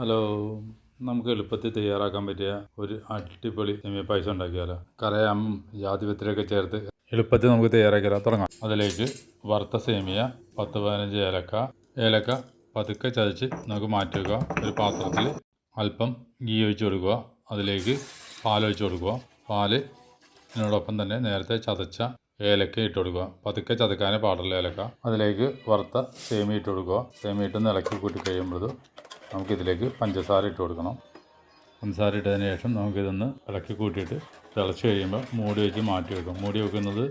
Hello, നമുക്ക് എളുപ്പത്തിൽ തയ്യാറാക്കാൻ പറ്റിയ ഒരു അടിപൊളി സേമിയ പായസം ഉണ്ടാക്കിയാലോ. കറയാമ്പും ജാതിപത്രിയൊക്കെ ചേർത്ത് എളുപ്പത്തിൽ നമുക്ക് തയ്യാറാക്കിയാലോ. തുടങ്ങാം. അതിലേക്ക് വറുത്ത സേമിയ 10-15 ഏലക്ക പതുക്കെ ചതച്ച് നമുക്ക് മാറ്റി വയ്ക്കുക. ഒരു പാത്രത്തിൽ അല്പം ഗീ ഒഴിച്ച് കൊടുക്കുക. അതിലേക്ക് പാലൊഴിച്ച് കൊടുക്കുക. പാലിനോടൊപ്പം തന്നെ നേരത്തെ ചതച്ച ഏലക്ക ഇട്ട് കൊടുക്കുക. പതുക്കെ ചതക്കാനേ പാടുള്ള ഏലക്ക. അതിലേക്ക് വറുത്ത സേമിയ ഇട്ട് കൊടുക്കുക. സേമിയ ഇട്ടൊന്ന് ഇളക്കി കൂട്ടി കഴിയുമ്പോൾ നമുക്കിതിലേക്ക് പഞ്ചസാര ഇട്ട് കൊടുക്കണം. പഞ്ചസാര ഇട്ടതിന് ശേഷം നമുക്കിതൊന്ന് ഇളക്കി കൂട്ടിയിട്ട് തിളച്ച് കഴിയുമ്പോൾ മൂടി വെച്ച് മാറ്റി വെക്കും. മൂടി വെക്കുന്നത്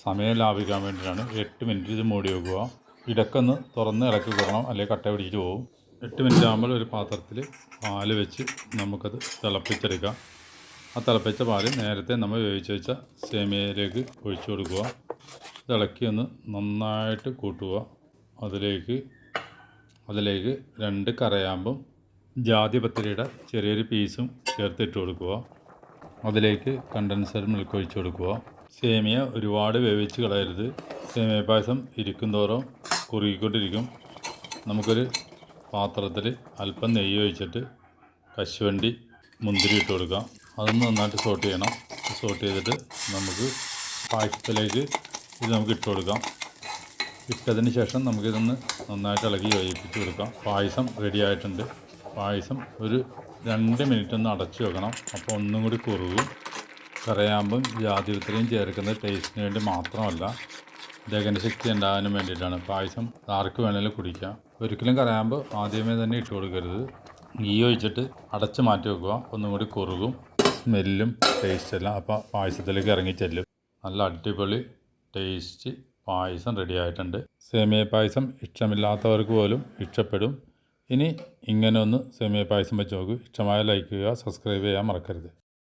സമയം ലാഭിക്കാൻ വേണ്ടിയിട്ടാണ്. 8 മിനിറ്റ് ഇത് മൂടി വെക്കുക. ഇടയ്ക്കൊന്ന് തുറന്ന് ഇളക്കി കൊടുക്കണം, അല്ലെങ്കിൽ കട്ട പിടിച്ചിട്ട് പോകും. 8 മിനിറ്റ് ആകുമ്പോൾ ഒരു പാത്രത്തിൽ പാല് വെച്ച് നമുക്കത് തിളപ്പിച്ചെടുക്കാം. ആ തിളപ്പിച്ച പാല് നേരത്തെ നമ്മൾ വേവിച്ച് വെച്ച സേമിയയിലേക്ക് ഒഴിച്ചു കൊടുക്കുക. തിളക്കി ഒന്ന് നന്നായിട്ട് കൂട്ടുക. അതിലേക്ക് 2 കറയാമ്പും ജാതിപത്രിയുടെ ചെറിയൊരു പീസും ചേർത്തിട്ട് കൊടുക്കുക. അതിലേക്ക് കണ്ടൻസർ മിൽക്ക് ഒഴിച്ച് കൊടുക്കുക. സേമിയ ഒരുപാട് വേവിച്ച് കളയരുത്. സേമിയ പായസം ഇരിക്കും തോറും കുറുകിക്കൊണ്ടിരിക്കും. നമുക്കൊരു പാത്രത്തിൽ അല്പം നെയ്യ് ഒഴിച്ചിട്ട് കശുവണ്ടി മുന്തിരി ഇട്ട് കൊടുക്കാം. അതൊന്ന് നന്നായിട്ട് സോട്ട് ചെയ്യണം. സോട്ട് ചെയ്തിട്ട് നമുക്ക് പായസത്തിലേക്ക് ഇത് നമുക്ക് ഇട്ട് കൊടുക്കാം. ഇട്ടതിന് ശേഷം നമുക്കിതൊന്ന് നന്നായിട്ട് ഇളകി യോജിപ്പിച്ച് കൊടുക്കാം. പായസം റെഡി ആയിട്ടുണ്ട്. പായസം ഒരു 2 മിനിറ്റ് ഒന്ന് അടച്ചു വെക്കണം. അപ്പോൾ ഒന്നും കൂടി കുറുകും. കറയാമ്പും ജാതിപത്രിയും ചേർക്കുന്നത് ടേസ്റ്റിന് വേണ്ടി മാത്രമല്ല, ദഹനശക്തി ഉണ്ടാകാനും വേണ്ടിയിട്ടാണ്. പായസം ആർക്ക് വേണമെങ്കിലും കുടിക്കാം. ഒരിക്കലും കറയാമ്പ് ആദ്യമേ തന്നെ ഇട്ട് കൊടുക്കരുത്. ഗീ ഒഴിച്ചിട്ട് അടച്ച് മാറ്റി വെക്കുക. ഒന്നും കൂടി കുറുകും. സ്മെല്ലും ടേസ്റ്റെല്ലാം അപ്പോൾ പായസത്തിലേക്ക് ഇറങ്ങിച്ചെല്ലും. നല്ല അടിപൊളി ടേസ്റ്റ് പായസം റെഡി ആയിട്ടുണ്ട്. സേമിയ പായസം ഇഷ്ടമില്ലാത്തവർക്ക് പോലും ഇഷ്ടപ്പെടും. ഇനി ഇങ്ങനെ ഒന്ന് സേമിയ പായസം വെച്ച് നോക്ക്. ഇഷ്ടമായ ലൈക്ക് ചെയ്യുക, സബ്സ്ക്രൈബ് ചെയ്യാൻ മറക്കരുത്.